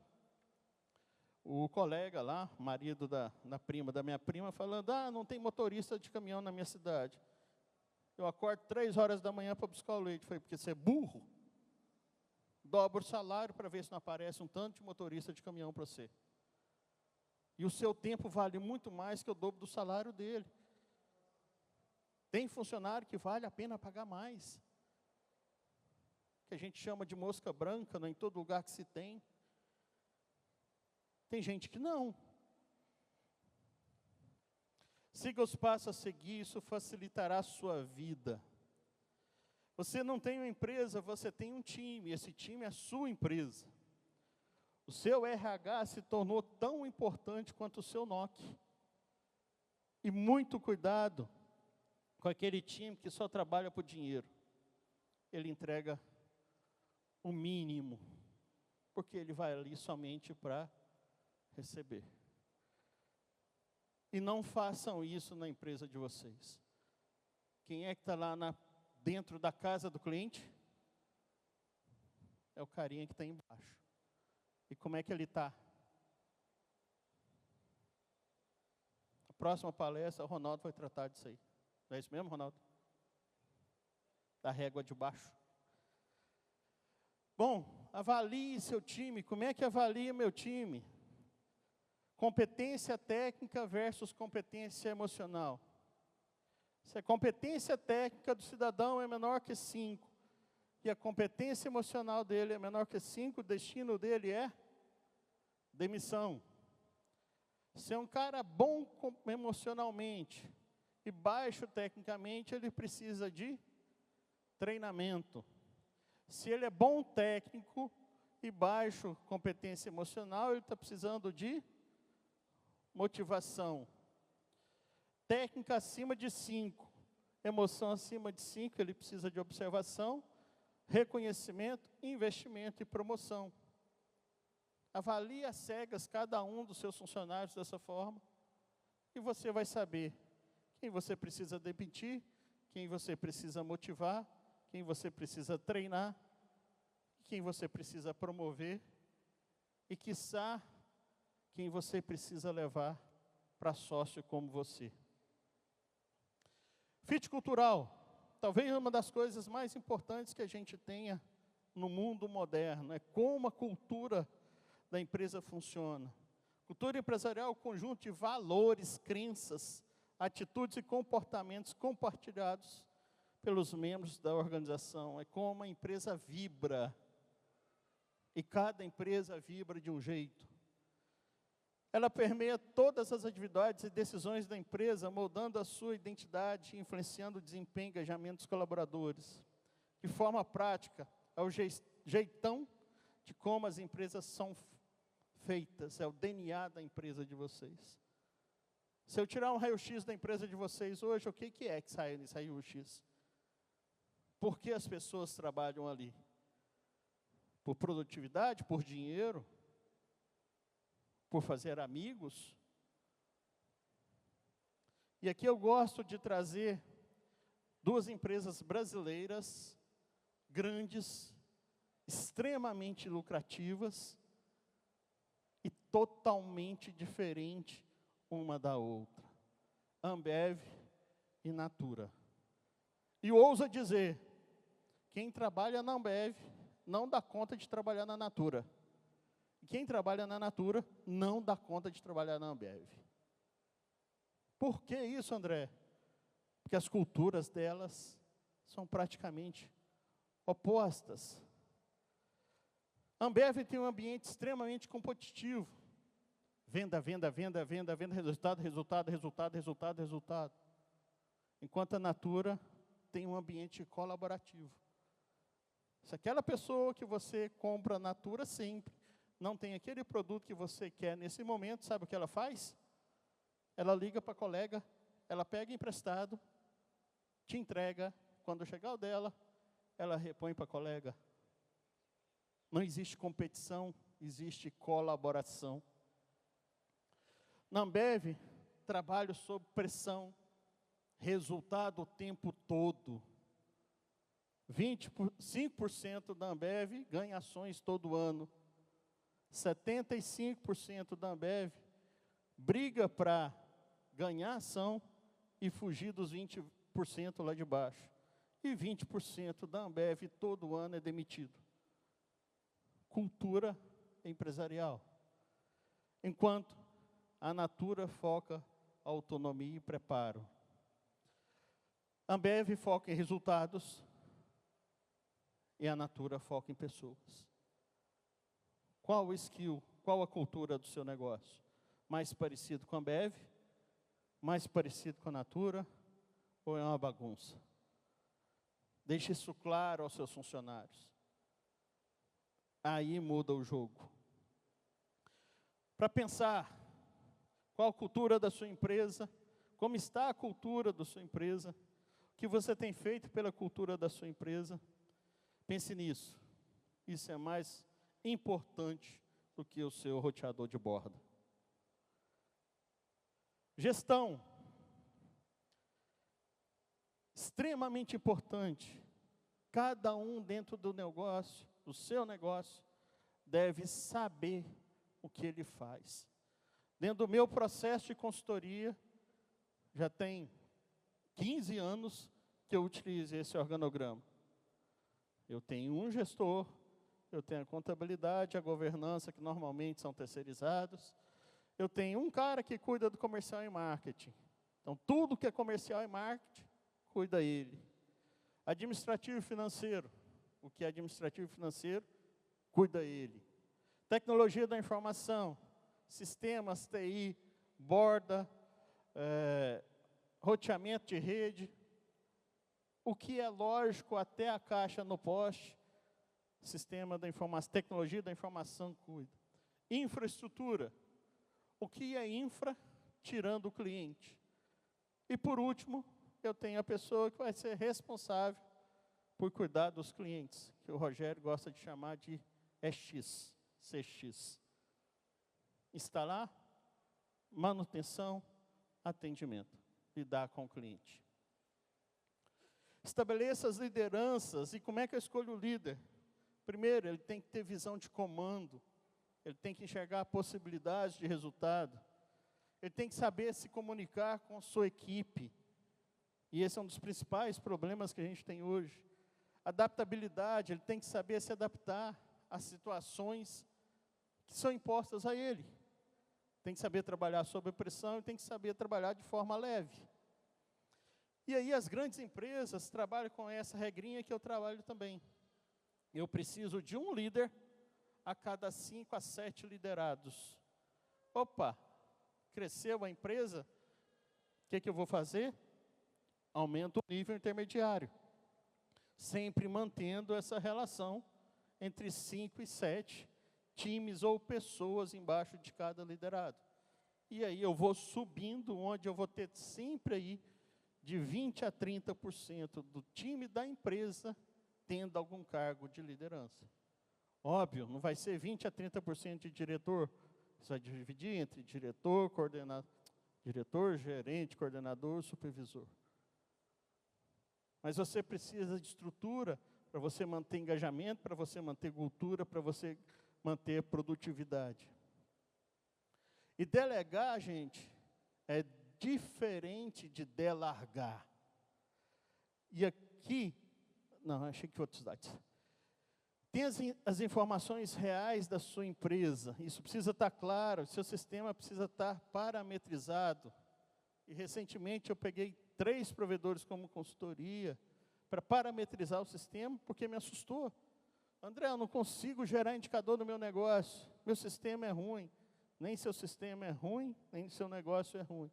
o colega lá, marido da prima, da minha prima, falando, não tem motorista de caminhão na minha cidade. Eu acordo 3 horas da manhã para buscar o leite. Falei, porque você é burro? Dobra o salário para ver se não aparece um tanto de motorista de caminhão para você. E o seu tempo vale muito mais que o dobro do salário dele. Tem funcionário que vale a pena pagar mais. Que a gente chama de mosca branca, não é em todo lugar que se tem. Tem gente que não. Siga os passos a seguir, isso facilitará a sua vida. Você não tem uma empresa, você tem um time, esse time é a sua empresa. O seu RH se tornou tão importante quanto o seu NOC. E muito cuidado com aquele time que só trabalha por dinheiro. Ele entrega o mínimo, porque ele vai ali somente para receber. E não façam isso na empresa de vocês. Quem é que está lá dentro da casa do cliente? É o carinha que está embaixo. E como é que ele está? A próxima palestra, o Ronaldo vai tratar disso aí. Não é isso mesmo, Ronaldo? Da régua de baixo. Bom, avalie seu time. Como é que avalia meu time? Competência técnica versus competência emocional. Se a competência técnica do cidadão é menor que 5, e a competência emocional dele é menor que 5, o destino dele é demissão. Se é um cara bom emocionalmente e baixo tecnicamente, ele precisa de treinamento. Se ele é bom técnico e baixo competência emocional, ele está precisando de motivação. Técnica acima de 5, emoção acima de 5, ele precisa de observação, reconhecimento, investimento e promoção. Avalie às cegas cada um dos seus funcionários dessa forma, e você vai saber quem você precisa demitir, quem você precisa motivar, quem você precisa treinar, quem você precisa promover, e quiçá, quem você precisa levar para sócio como você. Fit cultural, talvez uma das coisas mais importantes que a gente tenha no mundo moderno, é como a cultura da empresa funciona. Cultura empresarial é o conjunto de valores, crenças, atitudes e comportamentos compartilhados pelos membros da organização. É como a empresa vibra, e cada empresa vibra de um jeito. Ela permeia todas as atividades e decisões da empresa, moldando a sua identidade, influenciando o desempenho e engajamento dos colaboradores. De forma prática, é o jeitão de como as empresas são feitas, é o DNA da empresa de vocês. Se eu tirar um raio-x da empresa de vocês hoje, o que é que sai nesse raio-x? Por que as pessoas trabalham ali? Por produtividade, por dinheiro? Por fazer amigos? E aqui eu gosto de trazer Duas empresas brasileiras, grandes, extremamente lucrativas e totalmente diferentes uma da outra. Ambev e Natura. E ousa dizer, quem trabalha na Ambev não dá conta de trabalhar na Natura. E quem trabalha na Natura não dá conta de trabalhar na Ambev. Por que isso, André? Porque as culturas delas são praticamente opostas. A Ambev tem um ambiente extremamente competitivo. Venda, venda, venda, venda, venda, resultado, resultado, resultado, resultado, resultado. Enquanto a Natura tem um ambiente colaborativo. Se aquela pessoa que você compra a Natura sempre não tem aquele produto que você quer nesse momento, sabe o que ela faz? Ela liga para a colega, ela pega emprestado, te entrega, quando chegar o dela, ela repõe para a colega. Não existe competição, existe colaboração. Na Ambev, trabalho sob pressão, resultado o tempo todo. 25% da Ambev ganha ações todo ano. 75% da Ambev briga para ganhar ação e fugir dos 20% lá de baixo. E 20% da Ambev todo ano é demitido. Cultura empresarial. Enquanto a Natura foca autonomia e preparo. A Ambev foca em resultados e a Natura foca em pessoas. Qual o skill, qual a cultura do seu negócio? Mais parecido com a Ambev? Mais parecido com a Natura? Ou é uma bagunça? Deixe isso claro aos seus funcionários. Aí muda o jogo. Para pensar, qual a cultura da sua empresa? Como está a cultura da sua empresa? O que você tem feito pela cultura da sua empresa? Pense nisso. Isso é mais importante do que o seu roteador de bordo. Gestão. Extremamente importante. Cada um dentro do negócio, do seu negócio, deve saber o que ele faz. Dentro do meu processo de consultoria, já tem 15 anos que eu utilizo esse organograma. Eu tenho um gestor, eu tenho a contabilidade, a governança, que normalmente são terceirizados. Eu tenho um cara que cuida do comercial e marketing. Então, tudo que é comercial e marketing, cuida ele. Administrativo e financeiro. O que é administrativo e financeiro, cuida ele. Tecnologia da informação, sistemas, TI, borda, roteamento de rede. O que é lógico, até a caixa no poste, sistema da informação, tecnologia da informação cuida. Infraestrutura. O que é infra, tirando o cliente. E por último, eu tenho a pessoa que vai ser responsável por cuidar dos clientes, que o Rogério gosta de chamar de EX, CX. Instalar, manutenção, atendimento, lidar com o cliente. Estabeleça as lideranças. E como é que eu escolho o líder? Primeiro, ele tem que ter visão de comando. Ele tem que enxergar possibilidades de resultado. Ele tem que saber se comunicar com a sua equipe. E esse é um dos principais problemas que a gente tem hoje. Adaptabilidade, ele tem que saber se adaptar às situações que são impostas a ele. Tem que saber trabalhar sob pressão e tem que saber trabalhar de forma leve. E aí as grandes empresas trabalham com essa regrinha que eu trabalho também. Eu preciso de um líder a cada 5 a 7 liderados. Opa, cresceu a empresa, o que eu vou fazer? Aumento o nível intermediário. Sempre mantendo essa relação entre 5 e 7 times ou pessoas embaixo de cada liderado. E aí eu vou subindo, onde eu vou ter sempre aí de 20 a 30% do time da empresa tendo algum cargo de liderança. Óbvio, não vai ser 20 a 30% de diretor, você vai dividir entre diretor, gerente, coordenador, supervisor. Mas você precisa de estrutura para você manter engajamento, para você manter cultura, para você manter produtividade. E delegar, gente, é diferente de delargar. E aqui, não, achei que outros dados. Tem as informações reais da sua empresa. Isso precisa estar claro, seu sistema precisa estar parametrizado. E recentemente eu peguei 3 provedores como consultoria para parametrizar o sistema, porque me assustou. André, eu não consigo gerar indicador no meu negócio. Meu sistema é ruim. Nem seu sistema é ruim, nem seu negócio é ruim.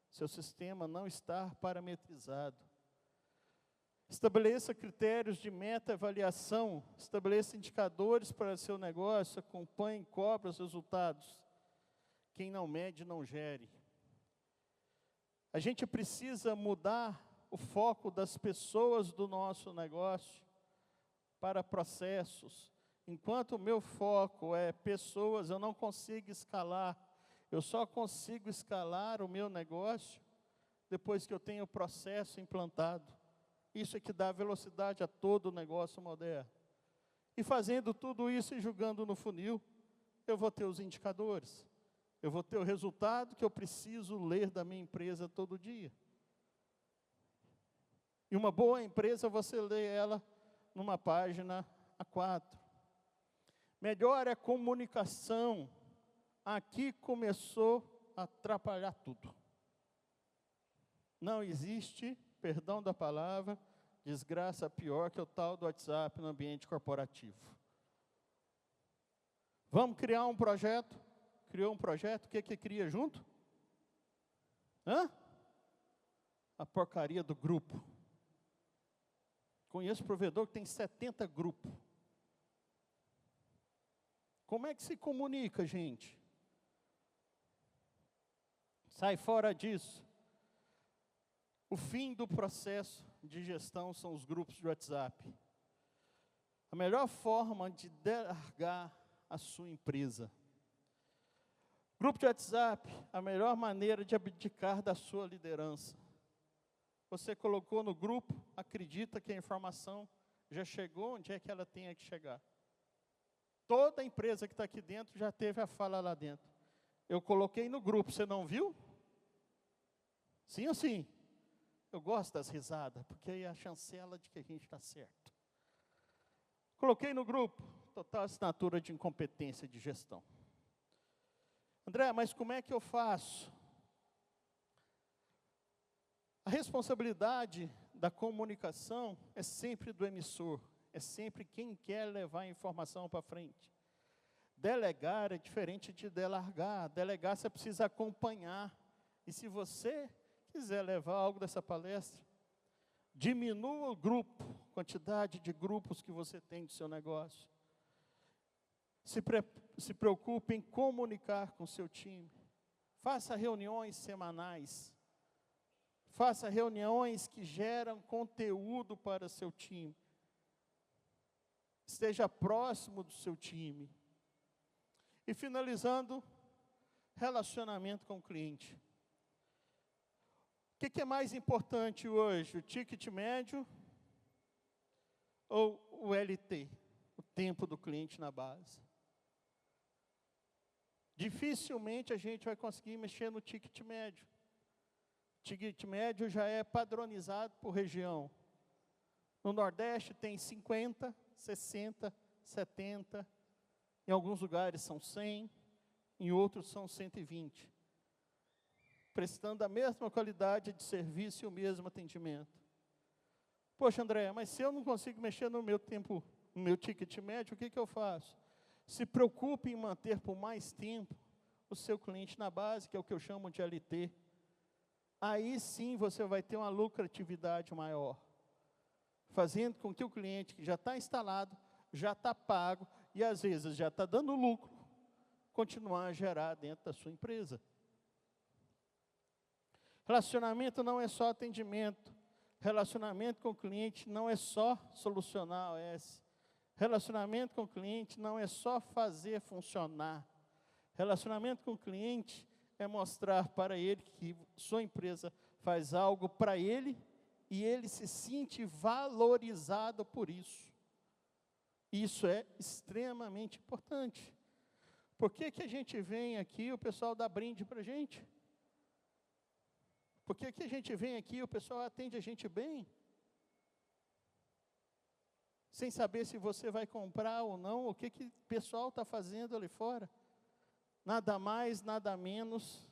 Seu sistema não está parametrizado. Estabeleça critérios de meta-avaliação, estabeleça indicadores para seu negócio, acompanhe e cobre os resultados. Quem não mede, não gere. A gente precisa mudar o foco das pessoas do nosso negócio para processos. Enquanto o meu foco é pessoas, eu não consigo escalar. Eu só consigo escalar o meu negócio depois que eu tenho o processo implantado. Isso é que dá velocidade a todo o negócio moderno. E fazendo tudo isso e jogando no funil, eu vou ter os indicadores. Eu vou ter o resultado que eu preciso ler da minha empresa todo dia. E uma boa empresa, você lê ela numa página A4. Melhor é a comunicação. Aqui começou a atrapalhar tudo. Não existe, perdão da palavra, desgraça pior que o tal do WhatsApp no ambiente corporativo. Vamos criar um projeto? Criou um projeto, o que cria junto? A porcaria do grupo. Conheço provedor que tem 70 grupos. Como é que se comunica, gente? Sai fora disso. O fim do processo de gestão são os grupos de WhatsApp. A melhor forma de delargar a sua empresa. Grupo de WhatsApp, a melhor maneira de abdicar da sua liderança. Você colocou no grupo, acredita que a informação já chegou onde é que ela tem que chegar. Toda empresa que está aqui dentro já teve a fala lá dentro. Eu coloquei no grupo, você não viu? Sim ou sim? Eu gosto das risadas, porque aí é a chancela de que a gente está certo. Coloquei no grupo, total assinatura de incompetência de gestão. André, mas como é que eu faço? A responsabilidade da comunicação é sempre do emissor, é sempre quem quer levar a informação para frente. Delegar é diferente de delargar. Delegar você precisa acompanhar. E se você quiser levar algo dessa palestra, diminua o grupo, quantidade de grupos que você tem do seu negócio. Se preocupe em comunicar com o seu time. Faça reuniões semanais. Faça reuniões que geram conteúdo para seu time. Esteja próximo do seu time. E finalizando, relacionamento com o cliente. O que é mais importante hoje? O ticket médio ou o LT? O tempo do cliente na base. Dificilmente a gente vai conseguir mexer no ticket médio. O ticket médio já é padronizado por região. No Nordeste tem 50, 60, 70. Em alguns lugares são 100, em outros são 120. Prestando a mesma qualidade de serviço e o mesmo atendimento. Poxa, André, mas se eu não consigo mexer no meu tempo, no meu ticket médio, o que eu faço? Se preocupe em manter por mais tempo o seu cliente na base, que é o que eu chamo de LT. Aí sim você vai ter uma lucratividade maior. Fazendo com que o cliente que já está instalado, já está pago, e às vezes já está dando lucro, continuar a gerar dentro da sua empresa. Relacionamento não é só atendimento. Relacionamento com o cliente não é só solucionar OS. Relacionamento com o cliente não é só fazer funcionar. Relacionamento com o cliente é mostrar para ele que sua empresa faz algo para ele e ele se sente valorizado por isso. Isso é extremamente importante. Por que que a gente vem aqui, o pessoal dá brinde para a gente? Por que que a gente vem aqui, o pessoal atende a gente bem? Sem saber se você vai comprar ou não, o que que o pessoal está fazendo ali fora? Nada mais, nada menos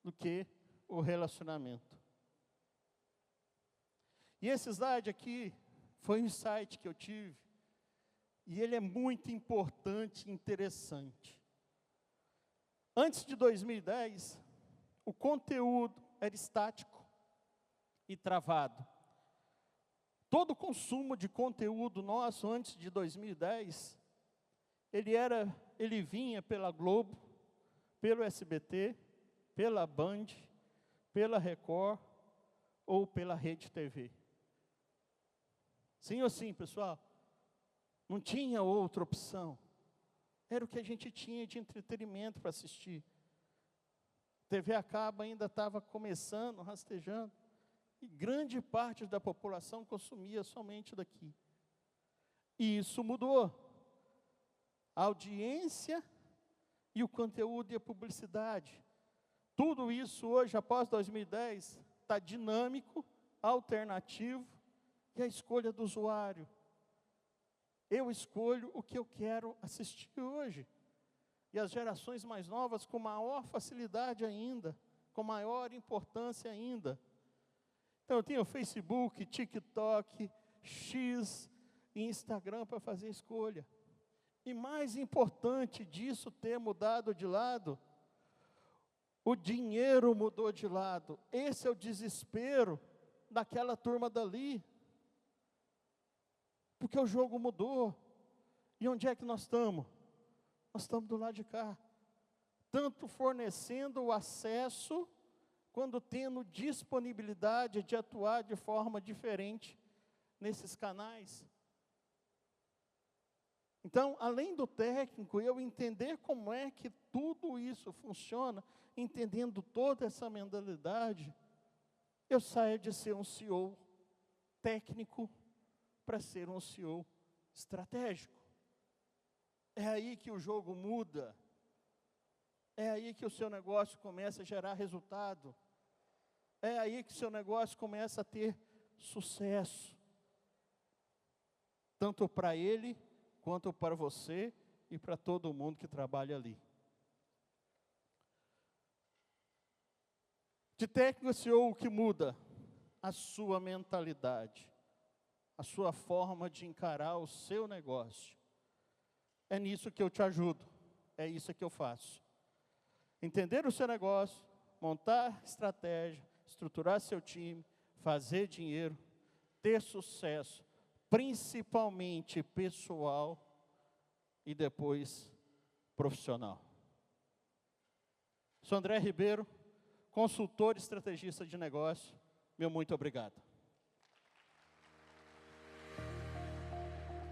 do que o relacionamento. E esse slide aqui foi um insight que eu tive, e ele é muito importante e interessante. Antes de 2010, o conteúdo era estático e travado. Todo o consumo de conteúdo nosso antes de 2010, ele vinha pela Globo, pelo SBT, pela Band, pela Record ou pela Rede TV. Sim ou sim, pessoal? Não tinha outra opção. Era o que a gente tinha de entretenimento para assistir. TV a cabo ainda estava começando, rastejando. E grande parte da população consumia somente daqui. E isso mudou. A audiência e o conteúdo e a publicidade. Tudo isso hoje, após 2010, está dinâmico, alternativo, e a escolha do usuário. Eu escolho o que eu quero assistir hoje. E as gerações mais novas com maior facilidade ainda, com maior importância ainda. Então eu tenho Facebook, TikTok, X e Instagram para fazer escolha. E mais importante disso ter mudado de lado, o dinheiro mudou de lado. Esse é o desespero daquela turma dali. Porque o jogo mudou. E onde é que nós estamos? Nós estamos do lado de cá. Tanto fornecendo o acesso, quando tendo disponibilidade de atuar de forma diferente nesses canais. Então, além do técnico, eu entender como é que tudo isso funciona, entendendo toda essa mentalidade, eu saio de ser um CEO técnico para ser um CEO estratégico. É aí que o jogo muda. É aí que o seu negócio começa a gerar resultado. É aí que o seu negócio começa a ter sucesso. Tanto para ele, quanto para você e para todo mundo que trabalha ali. De técnico a CEO, o que muda? A sua mentalidade. A sua forma de encarar o seu negócio. É nisso que eu te ajudo. É isso que eu faço. Entender o seu negócio, montar estratégia, estruturar seu time, fazer dinheiro, ter sucesso, principalmente pessoal e depois profissional. Sou André Ribeiro, consultor e estrategista de negócio. Meu muito obrigado.